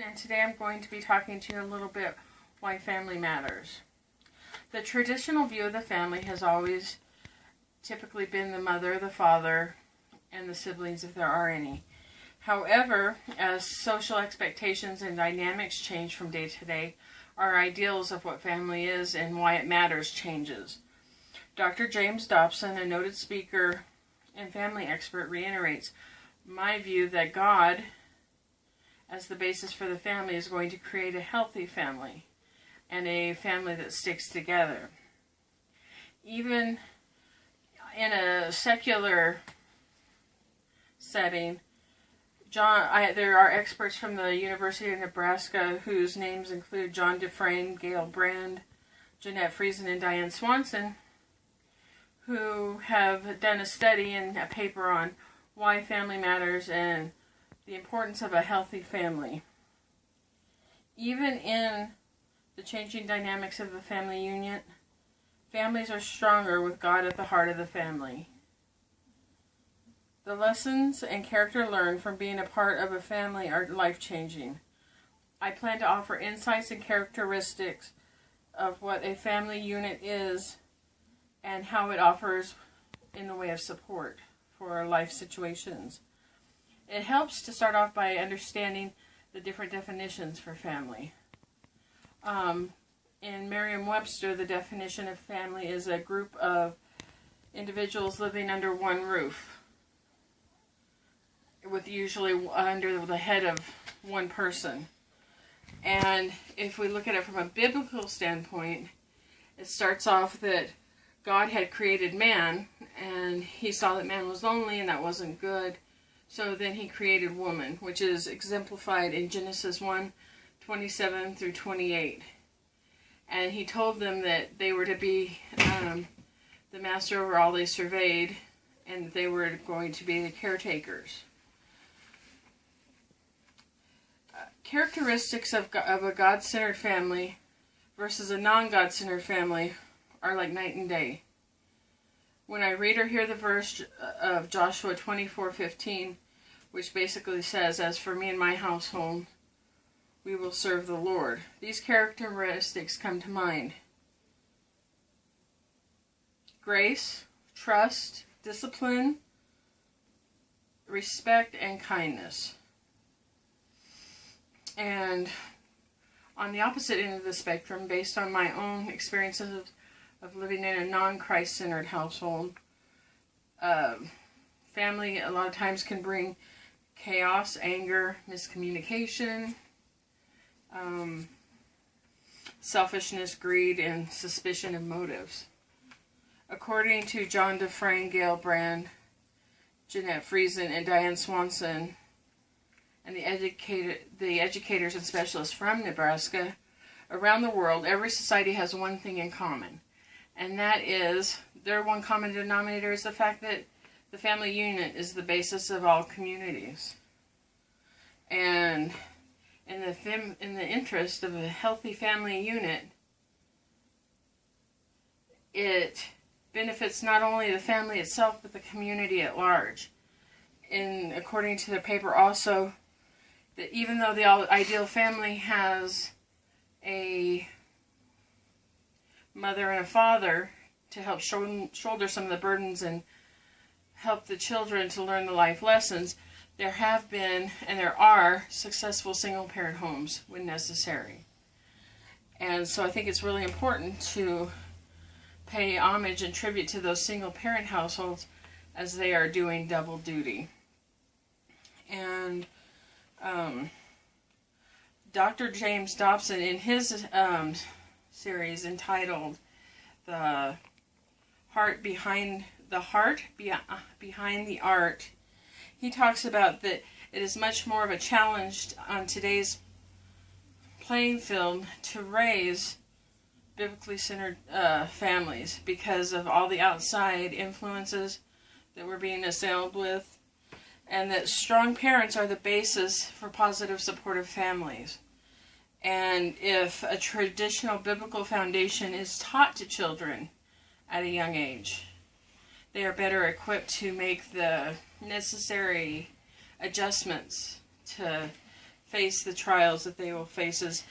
And today I'm going to be talking to you a little bit why family matters. The traditional view of the family has always typically been the mother, the father, and the siblings if there are any. However, as social expectations and dynamics change from day to day, our ideals of what family is and why it matters changes. Dr. James Dobson, a noted speaker and family expert, reiterates my view that God, as the basis for the family, is going to create a healthy family and a family that sticks together. Even in a secular setting, there are experts from the University of Nebraska whose names include John Dufresne, Gail Brand, Jeanette Friesen, and Diane Swanson, who have done a study and a paper on why family matters and the importance of a healthy family. Even in the changing dynamics of the family unit, families are stronger with God at the heart of the family. The lessons and character learned from being a part of a family are life-changing. I plan to offer insights and characteristics of what a family unit is and how it offers in the way of support for life situations. It helps to start off by understanding the different definitions for family. In Merriam-Webster, the definition of family is a group of individuals living under one roof, with usually under the head of one person. And if we look at it from a biblical standpoint, it starts off that God had created man, and he saw that man was lonely and that wasn't good. So then he created woman, which is exemplified in Genesis 1:27 through 28. And he told them that they were to be the master over all they surveyed, and that they were going to be the caretakers. Characteristics of a God-centered family versus a non-God-centered family are like night and day. When I read or hear the verse of Joshua 24:15, which basically says, "As for me and my household, we will serve the Lord," these characteristics come to mind. Grace, trust, discipline, respect, and kindness. And on the opposite end of the spectrum, based on my own experiences of living in a non-Christ-centered household, family a lot of times can bring chaos, anger, miscommunication, selfishness, greed, and suspicion of motives. According to John Dufresne, Gail Brand, Jeanette Friesen, and Diane Swanson, and the educators and specialists from Nebraska, around the world, every society has one thing in common. And that is, their one common denominator is the fact that the family unit is the basis of all communities. And in the interest of a healthy family unit, it benefits not only the family itself, but the community at large. And according to the paper also, that even though the ideal family has a mother and a father to help shoulder some of the burdens and help the children to learn the life lessons, there have been and there are successful single-parent homes when necessary. And so I think it's really important to pay homage and tribute to those single-parent households as they are doing double duty. And Dr. James Dobson, in his series entitled "The Heart Behind the Art," he talks about that it is much more of a challenge on today's playing field to raise biblically centered families because of all the outside influences that we're being assailed with, and that strong parents are the basis for positive, supportive families. And if a traditional biblical foundation is taught to children at a young age, they are better equipped to make the necessary adjustments to face the trials that they will face as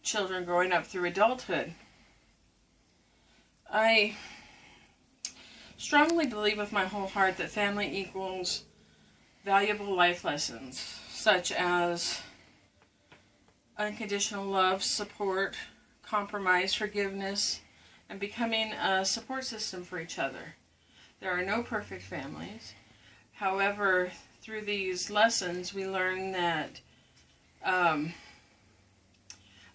children growing up through adulthood. I strongly believe with my whole heart that family equals valuable life lessons, such as unconditional love, support, compromise, forgiveness, and becoming a support system for each other. There are no perfect families. However, through these lessons, we learn that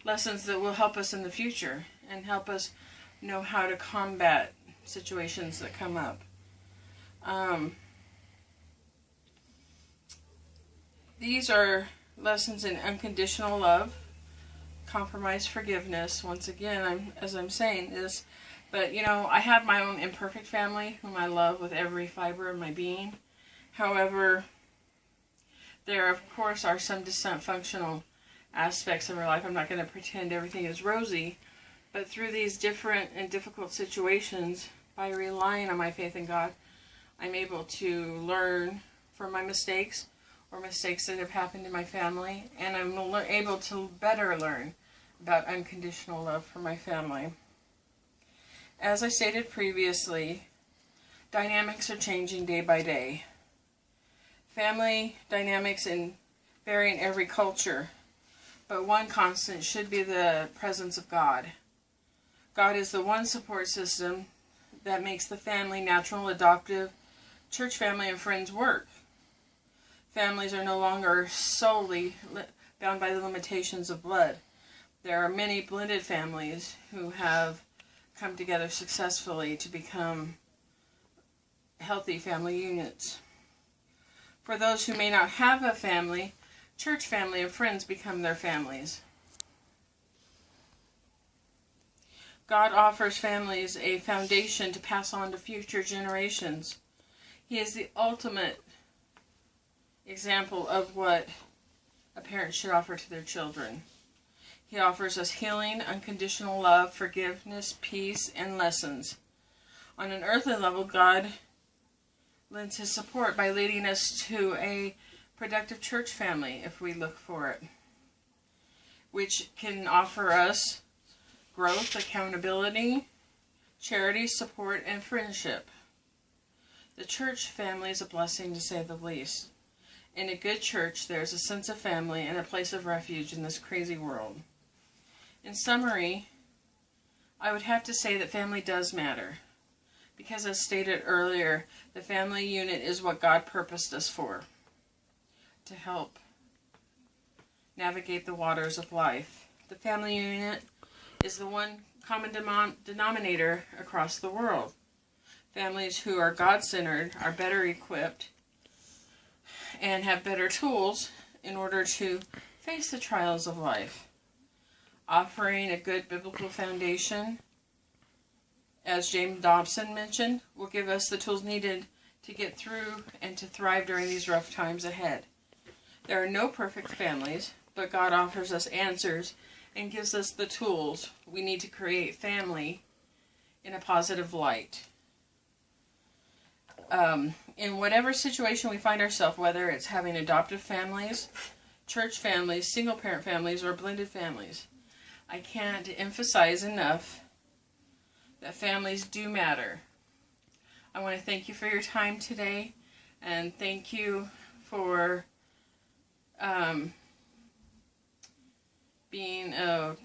lessons that will help us in the future and help us know how to combat situations that come up. These are lessons in unconditional love, compromise, forgiveness. Once again, as I'm saying this, but I have my own imperfect family whom I love with every fiber of my being. However, there of course are some dysfunctional aspects of our life. I'm not going to pretend everything is rosy, but through these different and difficult situations, by relying on my faith in God, I'm able to learn from my mistakes or mistakes that have happened in my family, and I'm able to better learn about unconditional love for my family. As I stated previously, dynamics are changing day by day. Family dynamics vary in every culture, but one constant should be the presence of God. God is the one support system that makes the family, natural, adoptive, church family, and friends work. Families are no longer solely bound by the limitations of blood. There are many blended families who have come together successfully to become healthy family units. For those who may not have a family, church family and friends become their families. God offers families a foundation to pass on to future generations. He is the ultimate example of what a parent should offer to their children. He offers us healing, unconditional love, forgiveness, peace, and lessons. On an earthly level, God lends His support by leading us to a productive church family, if we look for it, which can offer us growth, accountability, charity, support, and friendship. The church family is a blessing, to say the least. In a good church, there is a sense of family and a place of refuge in this crazy world. In summary, I would have to say that family does matter, because as stated earlier, the family unit is what God purposed us for, to help navigate the waters of life. The family unit is the one common denominator across the world. Families who are God-centered are better equipped and have better tools in order to face the trials of life. Offering a good biblical foundation, as James Dobson mentioned, will give us the tools needed to get through and to thrive during these rough times ahead. There are no perfect families, but God offers us answers and gives us the tools we need to create family in a positive light. In whatever situation we find ourselves, whether it's having adoptive families, church families, single-parent families, or blended families, I can't emphasize enough that families do matter. I want to thank you for your time today, and thank you for being a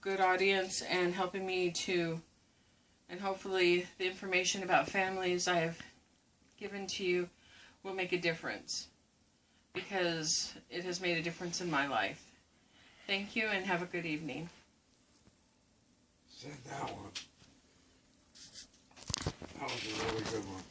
good audience and helping me to, and hopefully the information about families I have given to you will make a difference, because it has made a difference in my life. Thank you, and have a good evening. Said that one. That was a really good one.